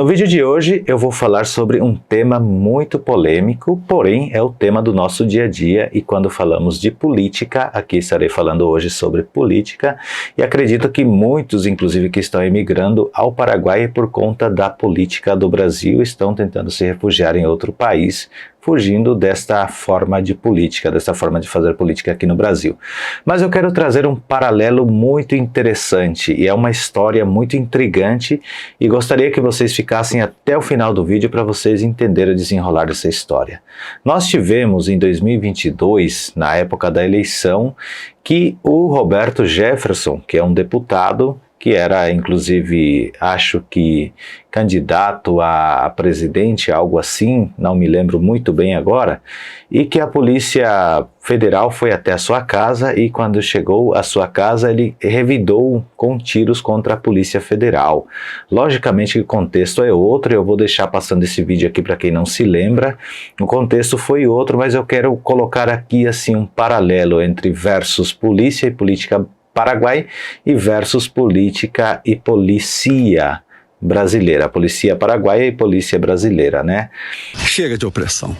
No vídeo de hoje eu vou falar sobre um tema muito polêmico, porém é o tema do nosso dia a dia, e quando falamos de política, aqui estarei falando hoje sobre política, e acredito que muitos, inclusive, que estão emigrando ao Paraguai por conta da política do Brasil, estão tentando se refugiar em outro país, fugindo desta forma de política, desta forma de fazer política aqui no Brasil. Mas eu quero trazer um paralelo muito interessante, e é uma história muito intrigante, e gostaria que vocês ficassem até o final do vídeo para vocês entenderem o desenrolar dessa história. Nós tivemos em 2022, na época da eleição, que o Roberto Jefferson, que é um deputado, que era inclusive, acho que candidato a presidente, algo assim, não me lembro muito bem agora, e que a Polícia Federal foi até a sua casa, e quando chegou à sua casa ele revidou com tiros contra a Polícia Federal. Logicamente o contexto é outro, eu vou deixar passando esse vídeo aqui para quem não se lembra, o contexto foi outro, mas eu quero colocar aqui assim um paralelo entre versus polícia e política Paraguai e versus política e polícia brasileira, polícia paraguaia e polícia brasileira, né? Chega de opressão.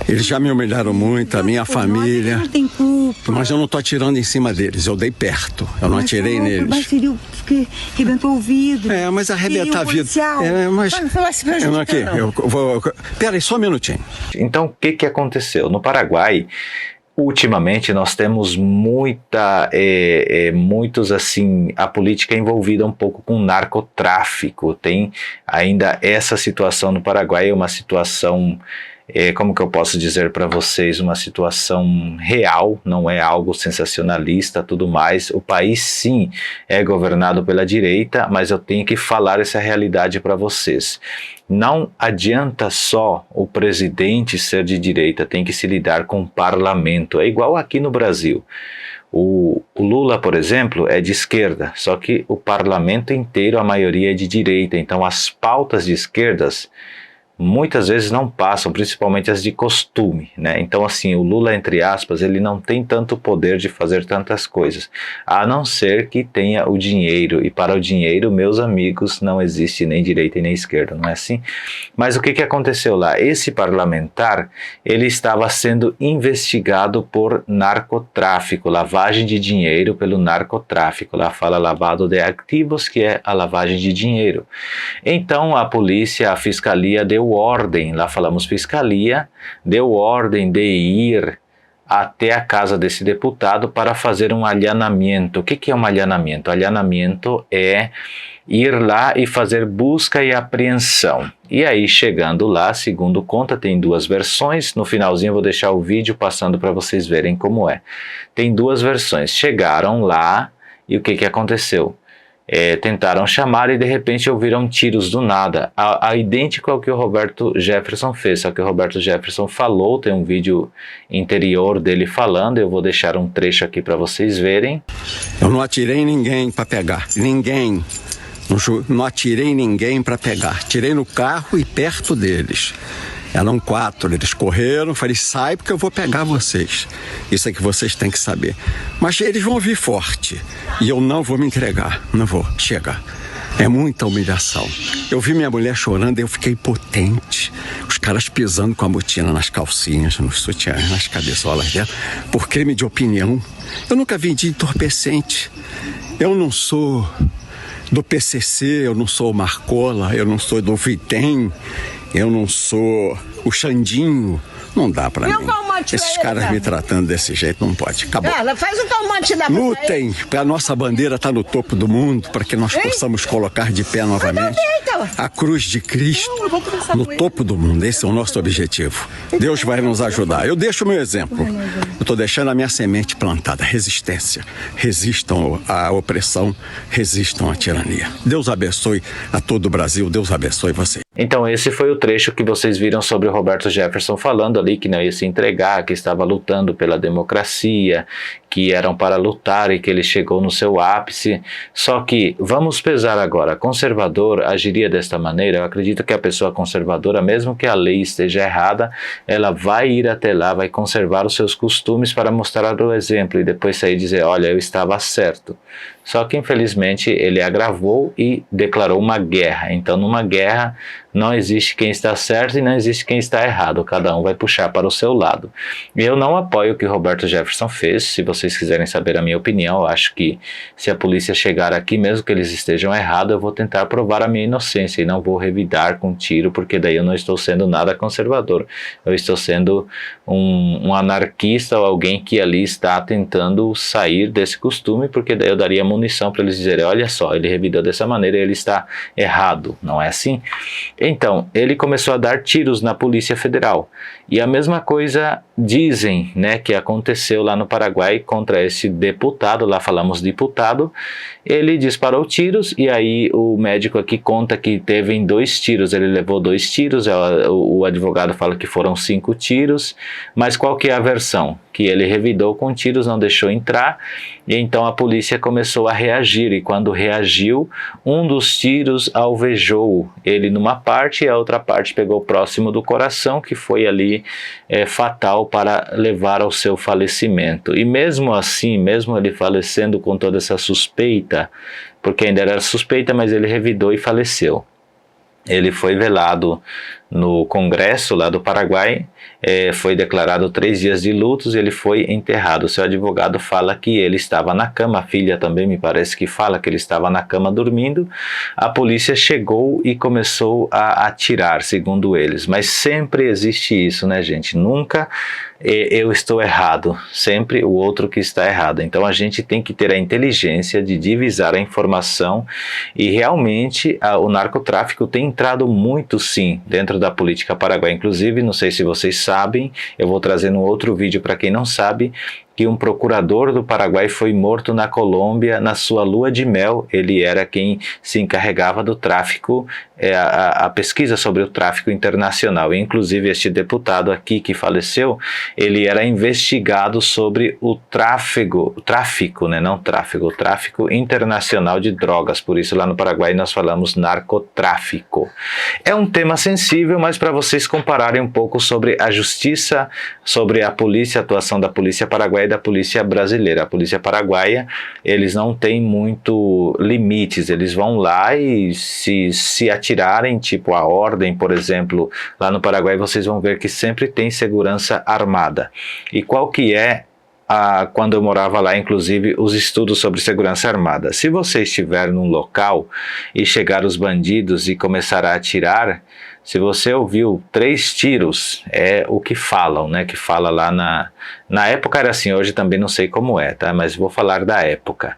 Eles já me humilharam muito, a minha família. Não tem culpa. Mas eu não tô atirando em cima deles, eu dei perto. Eu não atirei neles. Mas seria que arrebentou o ouvido. É, mas arrebentar a vida. Mas não vai se prejudicar, aqui, não. eu vou. Pera aí, só um minutinho. Então, o que aconteceu? No Paraguai, ultimamente nós temos muitos assim, a política é envolvida um pouco com narcotráfico, tem ainda essa situação no Paraguai, é uma situação, como que eu posso dizer para vocês, uma situação real, não é algo sensacionalista, tudo mais. O país sim é governado pela direita, mas eu tenho que falar essa realidade para vocês. Não adianta só o presidente ser de direita, tem que se lidar com o parlamento. É igual aqui no Brasil. O Lula, por exemplo, é de esquerda, só que o parlamento inteiro, a maioria é de direita. Então as pautas de esquerdas muitas vezes não passam, principalmente as de costume, né? Então assim, o Lula, entre aspas, ele não tem tanto poder de fazer tantas coisas, a não ser que tenha o dinheiro, e para o dinheiro, meus amigos, não existe nem direita e nem esquerda, não é assim? Mas o que aconteceu lá? Esse parlamentar, ele estava sendo investigado por narcotráfico, lavagem de dinheiro pelo narcotráfico, lá fala lavado de ativos, que é a lavagem de dinheiro. Então a polícia, a fiscalia deu ordem, lá falamos fiscalia, deu ordem de ir até a casa desse deputado para fazer um alhanamento. O que é um alhanamento? Alhanamento é ir lá e fazer busca e apreensão. E aí, chegando lá, segundo conta, tem duas versões. No finalzinho eu vou deixar o vídeo passando para vocês verem como é. Tem duas versões. Chegaram lá e o que aconteceu? Tentaram chamar e de repente ouviram tiros do nada, idêntico ao que o Roberto Jefferson fez, só que o Roberto Jefferson falou, tem um vídeo interior dele falando, eu vou deixar um trecho aqui para vocês verem. Eu não atirei ninguém para pegar, ninguém. Não atirei ninguém para pegar, tirei no carro e perto deles. Eram 4, eles correram, falei, sai porque eu vou pegar vocês. Isso é que vocês têm que saber. Mas eles vão vir forte e eu não vou me entregar, não vou, chega. É muita humilhação. Eu vi minha mulher chorando e eu fiquei potente. Os caras pisando com a botina nas calcinhas, nos sutiãs, nas cabeçolas dela, por crime de opinião. Eu nunca vendi entorpecente. Eu não sou do PCC, eu não sou o Marcola, eu não sou do Vitem. Eu não sou o Xandinho, não dá pra mim. Esses caras me tratando desse jeito não pode. Acabou. Faz um calmante da Lutem, a nossa bandeira está no topo do mundo, para que nós possamos colocar de pé novamente a cruz de Cristo no topo do mundo. Esse é o nosso objetivo. Deus vai nos ajudar. Eu deixo o meu exemplo. Eu estou deixando a minha semente plantada. Resistência. Resistam à opressão, resistam à tirania. Deus abençoe a todo o Brasil. Deus abençoe vocês. Então esse foi o trecho que vocês viram sobre o Roberto Jefferson falando ali que não ia se entregar, que estava lutando pela democracia, que eram para lutar e que ele chegou no seu ápice. Só que, vamos pesar agora, conservador agiria desta maneira? Eu acredito que a pessoa conservadora, mesmo que a lei esteja errada, ela vai ir até lá, vai conservar os seus costumes para mostrar o exemplo e depois sair e dizer, olha, eu estava certo. Só que, infelizmente, ele agravou e declarou uma guerra. Então, numa guerra, não existe quem está certo e não existe quem está errado. Cada um vai puxar para o seu lado. Eu não apoio o que Roberto Jefferson fez. Se vocês quiserem saber a minha opinião, eu acho que se a polícia chegar aqui, mesmo que eles estejam errados, eu vou tentar provar a minha inocência e não vou revidar com tiro, porque daí eu não estou sendo nada conservador. Eu estou sendo um anarquista ou alguém que ali está tentando sair desse costume, porque daí eu daria munição para eles dizerem, olha só, ele revidou dessa maneira e ele está errado. Não é assim? Então, ele começou a dar tiros na Polícia Federal. E a mesma coisa dizem, né, que aconteceu lá no Paraguai contra esse deputado, lá falamos deputado, ele disparou tiros e aí o médico aqui conta que teve em 2 tiros, ele levou 2 tiros, o advogado fala que foram 5 tiros, mas qual que é a versão? Que ele revidou com tiros, não deixou entrar, e então a polícia começou a reagir, e quando reagiu, um dos tiros alvejou ele numa parte e a outra parte pegou próximo do coração, que foi ali fatal para levar ao seu falecimento. E mesmo assim, mesmo ele falecendo com toda essa suspeita, porque ainda era suspeita, mas ele revidou e faleceu. Ele foi velado no Congresso lá do Paraguai, foi declarado 3 dias de lutos e ele foi enterrado. Seu advogado fala que ele estava na cama, a filha também me parece que fala que ele estava na cama dormindo. A polícia chegou e começou a atirar, segundo eles. Mas sempre existe isso, né, gente? Nunca eu estou errado, sempre o outro que está errado. Então a gente tem que ter a inteligência de divisar a informação e realmente o narcotráfico tem entrado muito sim dentro da política paraguaia. Inclusive, não sei se vocês sabem, eu vou trazer um outro vídeo para quem não sabe, que um procurador do Paraguai foi morto na Colômbia na sua lua de mel. Ele era quem se encarregava do tráfico, a pesquisa sobre o tráfico internacional. E, inclusive, este deputado aqui que faleceu, ele era investigado sobre o tráfico internacional de drogas. Por isso, lá no Paraguai, nós falamos narcotráfico. É um tema sensível, mas para vocês compararem um pouco sobre a justiça, sobre a polícia, a atuação da polícia paraguaia e da polícia brasileira. A polícia paraguaia, eles não têm muito limites, eles vão lá e se atirarem, tipo a ordem, por exemplo, lá no Paraguai vocês vão ver que sempre tem segurança armada. E qual que é quando eu morava lá, inclusive, os estudos sobre segurança armada? Se você estiver num local e chegar os bandidos e começar a atirar, se você ouviu 3 tiros, é o que falam, né? Que fala lá na época era assim, hoje também não sei como é, tá? Mas vou falar da época.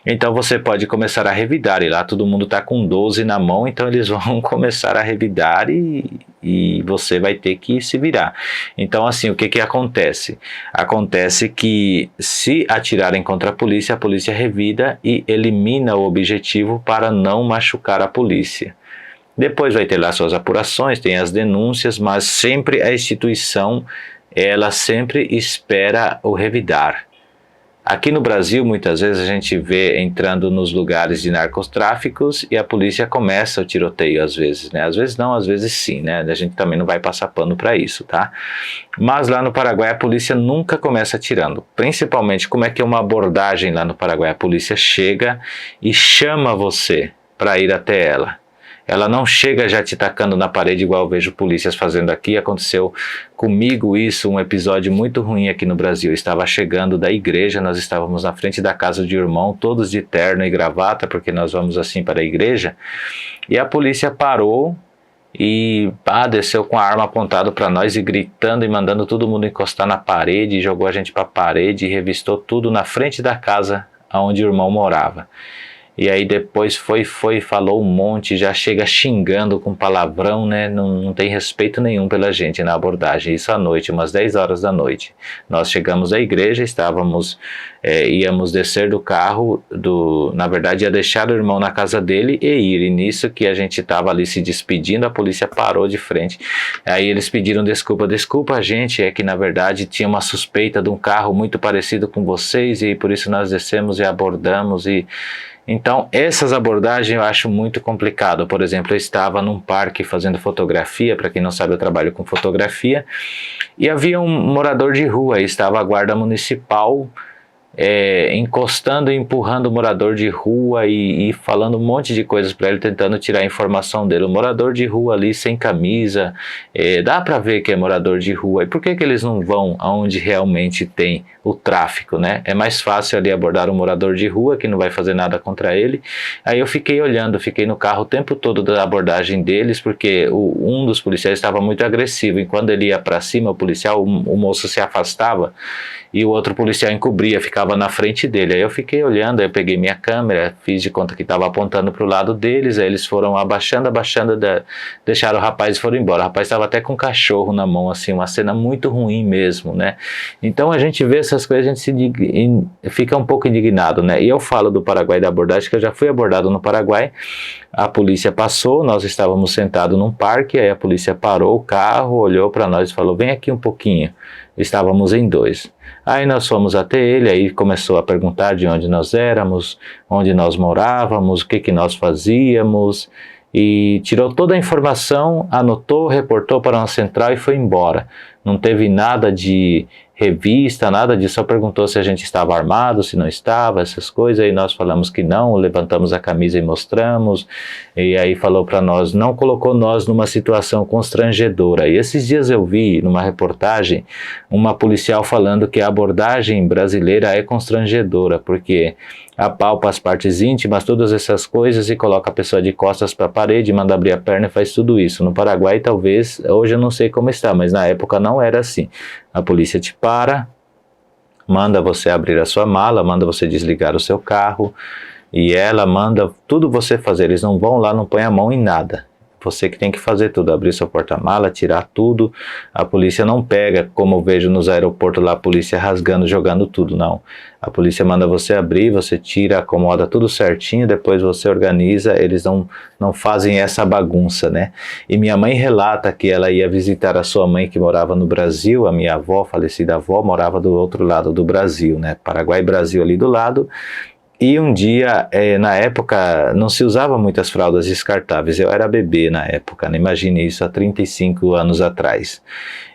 Então você pode começar a revidar, e lá todo mundo tá com 12 na mão, então eles vão começar a revidar e você vai ter que se virar. Então assim, o que que acontece? Acontece que se atirarem contra a polícia revida e elimina o objetivo para não machucar a polícia. Depois vai ter lá suas apurações, tem as denúncias, mas sempre a instituição, ela sempre espera o revidar. Aqui no Brasil, muitas vezes a gente vê entrando nos lugares de narcotráficos e a polícia começa o tiroteio às vezes, né? Às vezes não, às vezes sim, né? A gente também não vai passar pano para isso, tá? Mas lá no Paraguai a polícia nunca começa atirando. Principalmente, como é que é uma abordagem lá no Paraguai? A polícia chega e chama você para ir até ela. Ela não chega já te tacando na parede igual eu vejo polícias fazendo aqui. Aconteceu comigo isso, um episódio muito ruim aqui no Brasil. Eu estava chegando da igreja, nós estávamos na frente da casa de irmão, todos de terno e gravata, porque nós vamos assim para a igreja. E a polícia parou e desceu com a arma apontada para nós e gritando e mandando todo mundo encostar na parede, jogou a gente para a parede e revistou tudo na frente da casa onde o irmão morava. E aí depois falou um monte, já chega xingando com palavrão, né? Não tem respeito nenhum pela gente na abordagem. Isso à noite, umas 10 horas da noite. Nós chegamos à igreja, íamos descer do carro, na verdade ia deixar o irmão na casa dele e ir. E nisso que a gente estava ali se despedindo, a polícia parou de frente. Aí eles pediram desculpa a gente, é que na verdade tinha uma suspeita de um carro muito parecido com vocês e por isso nós descemos e abordamos. Então, essas abordagens eu acho muito complicado. Por exemplo, eu estava num parque fazendo fotografia, para quem não sabe eu trabalho com fotografia, e havia um morador de rua, e estava a guarda municipal encostando e empurrando o morador de rua e falando um monte de coisas para ele, tentando tirar a informação dele. O morador de rua ali sem camisa, dá para ver que é morador de rua. E por que eles não vão aonde realmente tem o tráfico, né? É mais fácil ali abordar um morador de rua que não vai fazer nada contra ele. Aí eu fiquei olhando, fiquei no carro o tempo todo da abordagem deles, porque um dos policiais estava muito agressivo, e quando ele ia para cima, o policial, o moço se afastava e o outro policial encobria, ficava na frente dele. Aí eu fiquei olhando, aí eu peguei minha câmera, fiz de conta que estava apontando para o lado deles, aí eles foram abaixando, deixaram o rapaz e foram embora. O rapaz estava até com um cachorro na mão, assim, uma cena muito ruim mesmo, né? Então a gente vê essas coisas, a gente fica um pouco indignado, né? E eu falo do Paraguai, da abordagem, que eu já fui abordado no Paraguai. A polícia passou, nós estávamos sentados num parque, aí a polícia parou o carro, olhou para nós e falou, vem aqui um pouquinho. Estávamos em 2. Aí nós fomos até ele, aí começou a perguntar de onde nós éramos, onde nós morávamos, o que nós fazíamos, e tirou toda a informação, anotou, reportou para uma central e foi embora. Não teve nada de revista, nada disso, só perguntou se a gente estava armado, se não estava, essas coisas, aí nós falamos que não, levantamos a camisa e mostramos, e aí falou para nós, não colocou nós numa situação constrangedora. E esses dias eu vi numa reportagem uma policial falando que a abordagem brasileira é constrangedora, porque apalpa as partes íntimas, todas essas coisas, e coloca a pessoa de costas para a parede, manda abrir a perna e faz tudo isso. No Paraguai talvez, hoje eu não sei como está, mas na época não era assim. A polícia te para, manda você abrir a sua mala, manda você desligar o seu carro, e ela manda tudo você fazer. Eles não vão lá, não põem a mão em nada. Você que tem que fazer tudo, abrir seu porta-mala, tirar tudo. A polícia não pega, como eu vejo nos aeroportos lá, a polícia rasgando, jogando tudo, não. A polícia manda você abrir, você tira, acomoda tudo certinho, depois você organiza, eles não fazem essa bagunça, né? E minha mãe relata que ela ia visitar a sua mãe que morava no Brasil, a minha avó, falecida avó, morava do outro lado do Brasil, né? Paraguai e Brasil ali do lado. E um dia, na época, não se usava muitas fraldas descartáveis, eu era bebê na época, né? Imagine isso há 35 anos atrás.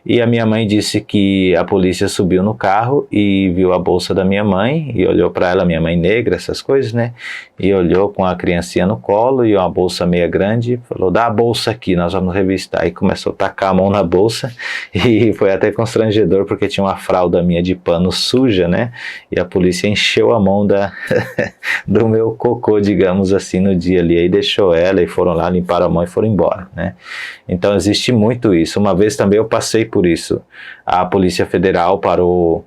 E a minha mãe disse que a polícia subiu no carro e viu a bolsa da minha mãe e olhou para ela, minha mãe negra, essas coisas, né? E olhou com a criancinha no colo e uma bolsa meia grande, falou, dá a bolsa aqui, nós vamos revistar. E começou a tacar a mão na bolsa e foi até constrangedor porque tinha uma fralda minha de pano suja, né? E a polícia encheu a mão do meu cocô, digamos assim, no dia ali. Aí deixou ela e foram lá, limparam a mão e foram embora, né? Então existe muito isso. Uma vez também eu passei por isso. A Polícia Federal parou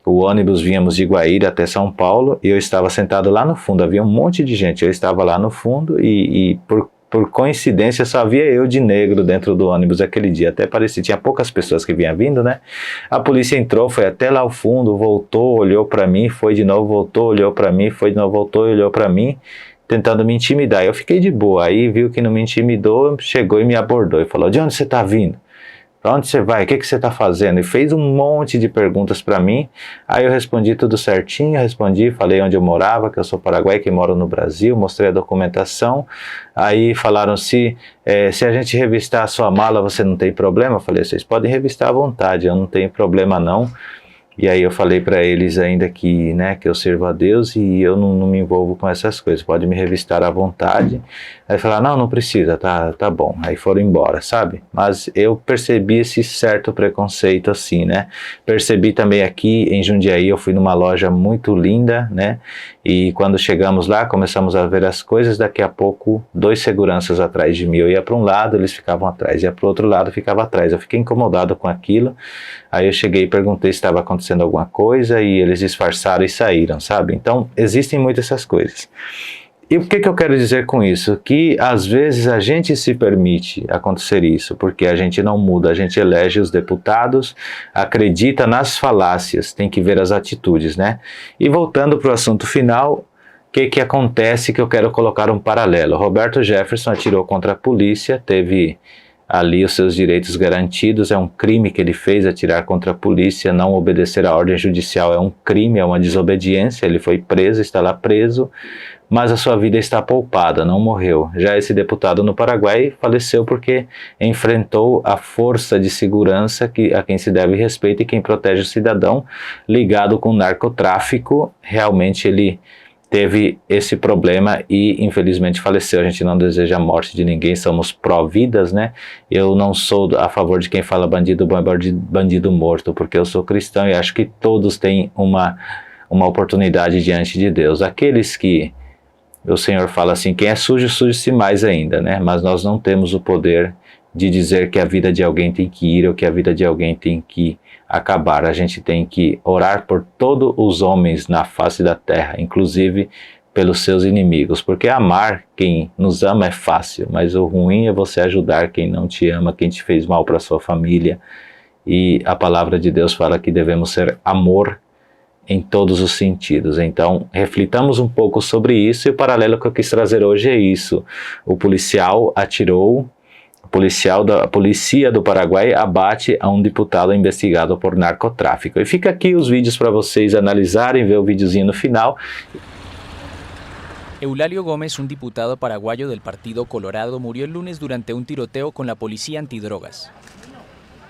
o ônibus, vínhamos de Guaíra até São Paulo, e eu estava sentado lá no fundo, havia um monte de gente, eu estava lá no fundo e por coincidência só havia eu de negro dentro do ônibus aquele dia, até parecia, tinha poucas pessoas que vinham vindo, né? A polícia entrou, foi até lá ao fundo, voltou, olhou para mim, foi de novo, voltou, olhou para mim, foi de novo, voltou e olhou para mim, tentando me intimidar. Eu fiquei de boa, aí viu que não me intimidou, chegou e me abordou e falou, de onde você está vindo? Para onde você vai? O que você está fazendo? E fez um monte de perguntas para mim. Aí eu respondi tudo certinho, falei onde eu morava, que eu sou paraguaio, que moro no Brasil, mostrei a documentação. Aí falaram se a gente revistar a sua mala, você não tem problema? Eu falei, vocês podem revistar à vontade, eu não tenho problema não. E aí eu falei para eles ainda que, né, que eu sirvo a Deus e eu não me envolvo com essas coisas, pode me revistar à vontade. Aí falaram, não precisa, tá bom. Aí foram embora, sabe? Mas eu percebi esse certo preconceito assim, né? Percebi também aqui em Jundiaí, eu fui numa loja muito linda, né? E quando chegamos lá, começamos a ver as coisas, daqui a pouco, 2 seguranças atrás de mim. Eu ia para um lado, eles ficavam atrás, ia para o outro lado, ficava atrás. Eu fiquei incomodado com aquilo. Aí eu cheguei e perguntei se estava acontecendo alguma coisa e eles disfarçaram e saíram, sabe? Então, existem muitas essas coisas. E o que eu quero dizer com isso? Que às vezes a gente se permite acontecer isso, porque a gente não muda, a gente elege os deputados, acredita nas falácias, tem que ver as atitudes, né? E voltando para o assunto final, o que acontece que eu quero colocar um paralelo? Roberto Jefferson atirou contra a polícia, teve ali os seus direitos garantidos, é um crime que ele fez, atirar contra a polícia, não obedecer à ordem judicial é um crime, é uma desobediência, ele foi preso, está lá preso, mas a sua vida está poupada, não morreu. Já esse deputado no Paraguai faleceu porque enfrentou a força de segurança a quem se deve respeito e quem protege o cidadão ligado com o narcotráfico, realmente ele teve esse problema e infelizmente faleceu. A gente não deseja a morte de ninguém, somos pró-vidas, né? Eu não sou a favor de quem fala bandido bom é bandido morto, porque eu sou cristão e acho que todos têm uma oportunidade diante de Deus. Aqueles que o Senhor fala assim, quem é sujo, suje-se mais ainda, né? Mas nós não temos o poder de dizer que a vida de alguém tem que ir ou que a vida de alguém tem que acabar. A gente tem que orar por todos os homens na face da terra, inclusive pelos seus inimigos, porque amar quem nos ama é fácil, mas o ruim é você ajudar quem não te ama, quem te fez mal para sua família. E a palavra de Deus fala que devemos ser amor em todos os sentidos. Então, reflitamos um pouco sobre isso, e o paralelo que eu quis trazer hoje é isso. O policial atirou, a polícia do Paraguai abate a um deputado investigado por narcotráfico. E fica aqui os vídeos para vocês analisarem, ver o videozinho no final. Eulalio Gómez, un diputado paraguayo del Partido Colorado, murió el lunes durante un tiroteo con la policía antidrogas.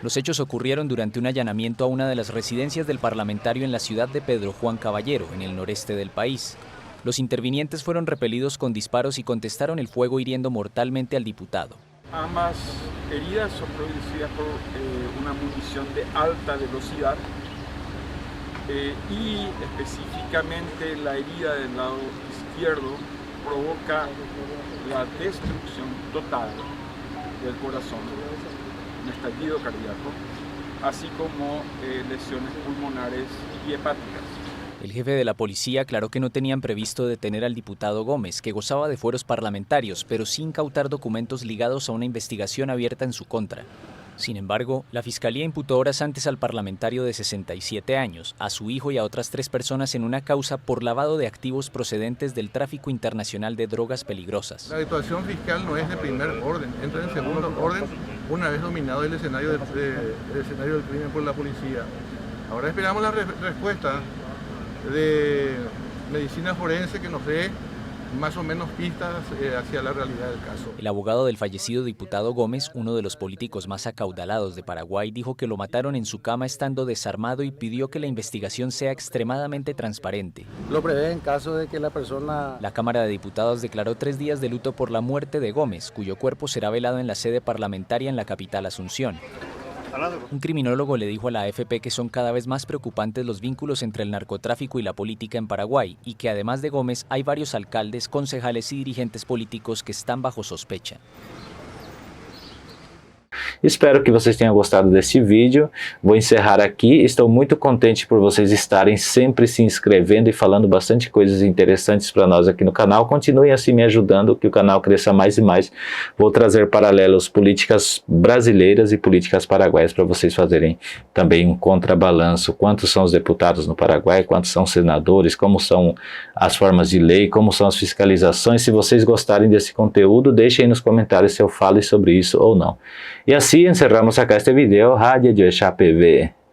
Los hechos ocurrieron durante un allanamiento a una de las residencias del parlamentario en la ciudad de Pedro Juan Caballero, en el noreste del país. Los intervinientes fueron repelidos con disparos y contestaron el fuego, hiriendo mortalmente al diputado. Ambas heridas son producidas por una munición de alta velocidad y específicamente la herida del lado izquierdo provoca la destrucción total del corazón, un estallido cardíaco, así como lesiones pulmonares y hepáticas. El jefe de la policía aclaró que no tenían previsto detener al diputado Gómez, que gozaba de fueros parlamentarios, pero sin incautar documentos ligados a una investigación abierta en su contra. Sin embargo, la Fiscalía imputó horas antes al parlamentario de 67 años, a su hijo y a otras 3 personas en una causa por lavado de activos procedentes del tráfico internacional de drogas peligrosas. La actuación fiscal no es de primer orden, entra en segundo orden una vez dominado el escenario del crimen por la policía. Ahora esperamos la respuesta de medicina forense que nos dé más o menos pistas hacia la realidad del caso. El abogado del fallecido diputado Gómez, uno de los políticos más acaudalados de Paraguay, dijo que lo mataron en su cama estando desarmado y pidió que la investigación sea extremadamente transparente. Lo prevé en caso de que la persona... La Cámara de Diputados declaró 3 días de luto por la muerte de Gómez, cuyo cuerpo será velado en la sede parlamentaria en la capital Asunción. Un criminólogo le dijo a la AFP que son cada vez más preocupantes los vínculos entre el narcotráfico y la política en Paraguay, y que además de Gómez hay varios alcaldes, concejales y dirigentes políticos que están bajo sospecha. Espero que vocês tenham gostado desse vídeo. Vou encerrar aqui. Estou muito contente por vocês estarem sempre se inscrevendo e falando bastante coisas interessantes para nós aqui no canal. Continuem assim me ajudando, que o canal cresça mais e mais. Vou trazer paralelos políticas brasileiras e políticas paraguaias para vocês fazerem também um contrabalanço. Quantos são os deputados no Paraguai, quantos são senadores, como são as formas de lei, como são as fiscalizações. Se vocês gostarem desse conteúdo, deixem aí nos comentários se eu falo sobre isso ou não. E assim encerramos acá este video. Rádio de HPV.